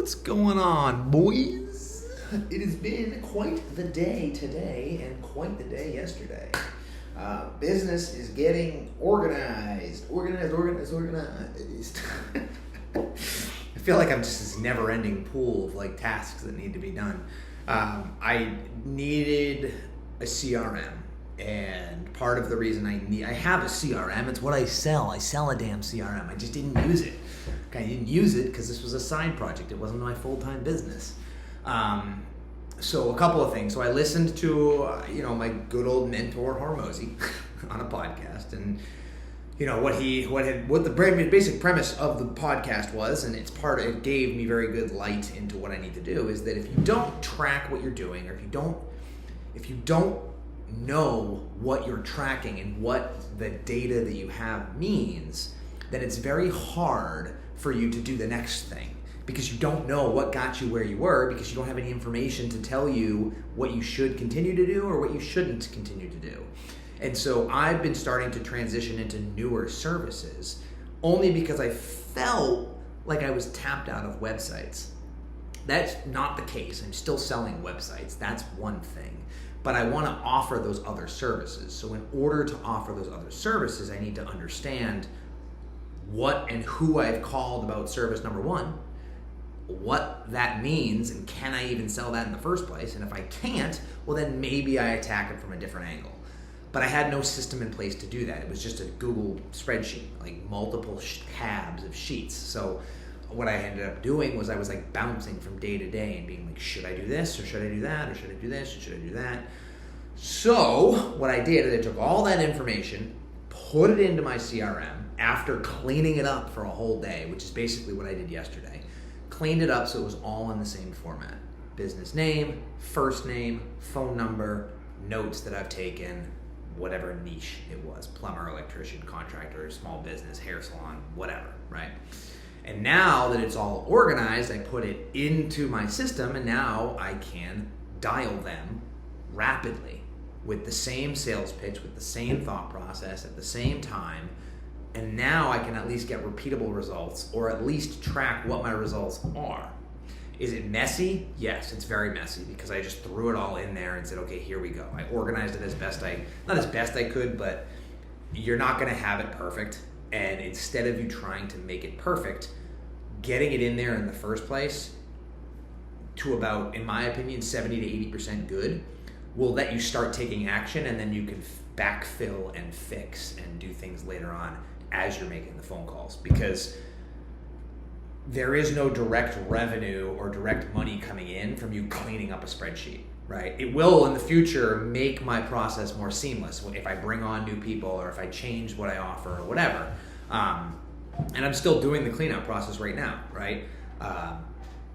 What's going on, boys? It has been quite the day today and quite the day yesterday. Business is getting organized. I feel like I'm just this never-ending pool of like tasks that need to be done. I needed a CRM, and part of the reason I have a CRM, it's what I sell. I sell a damn CRM. I just didn't use it. I didn't use it because this was a side project. It wasn't my full-time business. So a couple of things. So I listened to my good old mentor Hormozy on a podcast, and what the basic premise of the podcast was, and it gave me very good light into what I need to do, is that if you don't track what you're doing, or if you don't know what you're tracking and what the data that you have means, then it's very hard for you to do the next thing, because you don't know what got you where you were, because you don't have any information to tell you what you should continue to do or what you shouldn't continue to do. And so I've been starting to transition into newer services only because I felt like I was tapped out of websites. That's not the case. I'm still selling websites. That's one thing. But I want to offer those other services. So in order to offer those other services, I need to understand what and who I've called about service number one, what that means, and can I even sell that in the first place? And if I can't, well then maybe I attack it from a different angle. But I had no system in place to do that. It was just a Google spreadsheet, like multiple tabs of sheets. So what I ended up doing was I was like bouncing from day to day and being like, should I do this, or should I do that, or should I do this, or should I do that? So what I did is I took all that information, put it into my CRM after cleaning it up for a whole day, which is basically what I did yesterday. Cleaned it up so it was all in the same format. Business name, first name, phone number, notes that I've taken, whatever niche it was, plumber, electrician, contractor, small business, hair salon, whatever, right? And now that it's all organized, I put it into my system, and now I can dial them rapidly with the same sales pitch, with the same thought process at the same time. And now I can at least get repeatable results, or at least track what my results are. Is it messy? Yes, it's very messy, because I just threw it all in there and said, okay, here we go. I organized it not as best I could, but you're not gonna have it perfect. And instead of you trying to make it perfect, getting it in there in the first place to about, in my opinion, 70 to 80% good will let you start taking action, and then you can backfill and fix and do things later on as you're making the phone calls, because there is no direct revenue or direct money coming in from you cleaning up a spreadsheet, right? It will in the future make my process more seamless if I bring on new people, or if I change what I offer or whatever. And I'm still doing the cleanup process right now, right?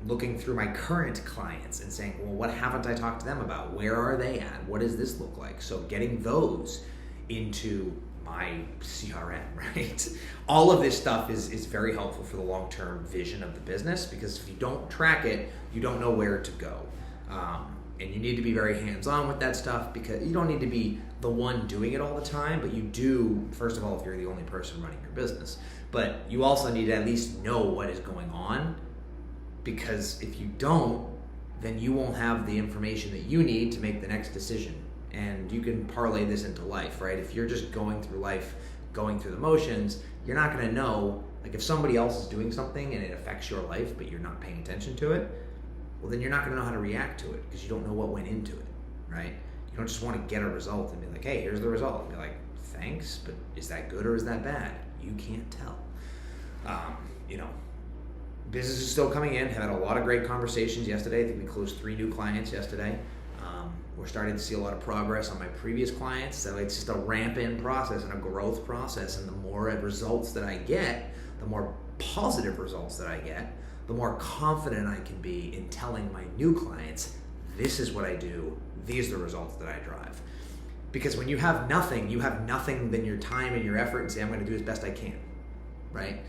Looking through my current clients and saying, well, what haven't I talked to them about? Where are they at? What does this look like? So getting those into my CRM, right? All of this stuff is very helpful for the long-term vision of the business, because if you don't track it, you don't know where to go. And you need to be very hands-on with that stuff, because you don't need to be the one doing it all the time, but you do, first of all, if you're the only person running your business. But you also need to at least know what is going on, because if you don't, then you won't have the information that you need to make the next decision. And you can parlay this into life, right? If you're just going through life, going through the motions, you're not going to know, like if somebody else is doing something and it affects your life, but you're not paying attention to it, well, then you're not going to know how to react to it, because you don't know what went into it, right? You don't just want to get a result and be like, hey, here's the result. And be like, thanks, but is that good or is that bad? You can't tell. Business is still coming in. Had a lot of great conversations yesterday. I think we closed 3 new clients yesterday. We're starting to see a lot of progress on my previous clients. So it's just a ramp-in process and a growth process. And the more results that I get, the more positive results that I get, the more confident I can be in telling my new clients, this is what I do, these are the results that I drive. Because when you have nothing than your time and your effort, and say, I'm going to do as best I can, right?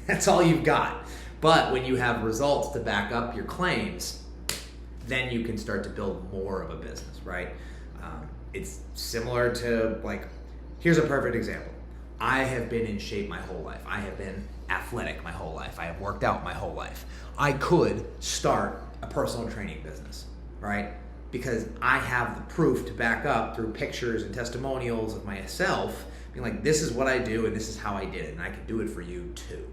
That's all you've got. But when you have results to back up your claims, then you can start to build more of a business, right? It's similar to, like, here's a perfect example. I have been in shape my whole life. I have been athletic my whole life. I have worked out my whole life. I could start a personal training business, right? Because I have the proof to back up through pictures and testimonials of myself, being like, this is what I do and this is how I did it, and I can do it for you too.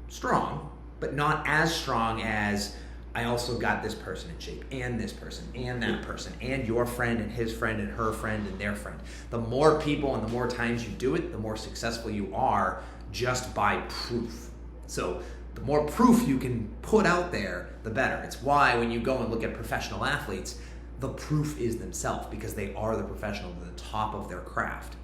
Strong, but not as strong as I also got this person in shape, and this person, and that person, and your friend, and his friend, and her friend, and their friend. The more people and the more times you do it, the more successful you are just by proof. So the more proof you can put out there, the better. It's why when you go and look at professional athletes, the proof is themselves, because they are the professional at the top of their craft.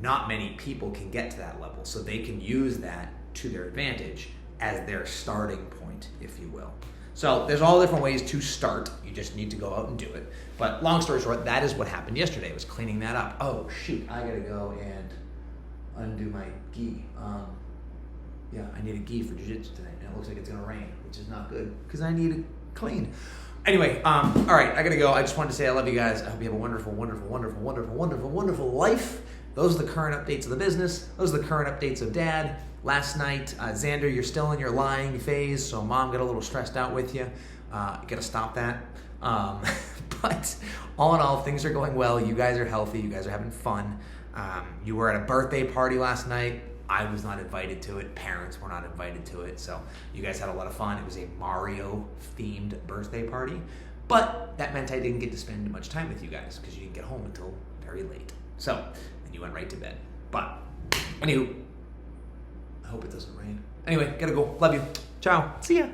Not many people can get to that level, so they can use that to their advantage as their starting point, if you will. So there's all different ways to start. You just need to go out and do it. But long story short, that is what happened yesterday. I was cleaning that up. Oh shoot, I gotta go and undo my gi. I need a gi for jiu-jitsu tonight, and it looks like it's gonna rain, which is not good because I need to clean. Anyway, all right, I gotta go. I just wanted to say I love you guys. I hope you have a wonderful, wonderful, wonderful, wonderful, wonderful, wonderful life. Those are the current updates of the business. Those are the current updates of Dad. Last night, Xander, you're still in your lying phase, so Mom got a little stressed out with you. You gotta stop that. But all in all, things are going well. You guys are healthy. You guys are having fun. You were at a birthday party last night. I was not invited to it. Parents were not invited to it. So you guys had a lot of fun. It was a Mario-themed birthday party. But that meant I didn't get to spend much time with you guys because you didn't get home until very late. So then you went right to bed. But anywho, I hope it doesn't rain. Anyway, gotta go. Love you. Ciao. See ya.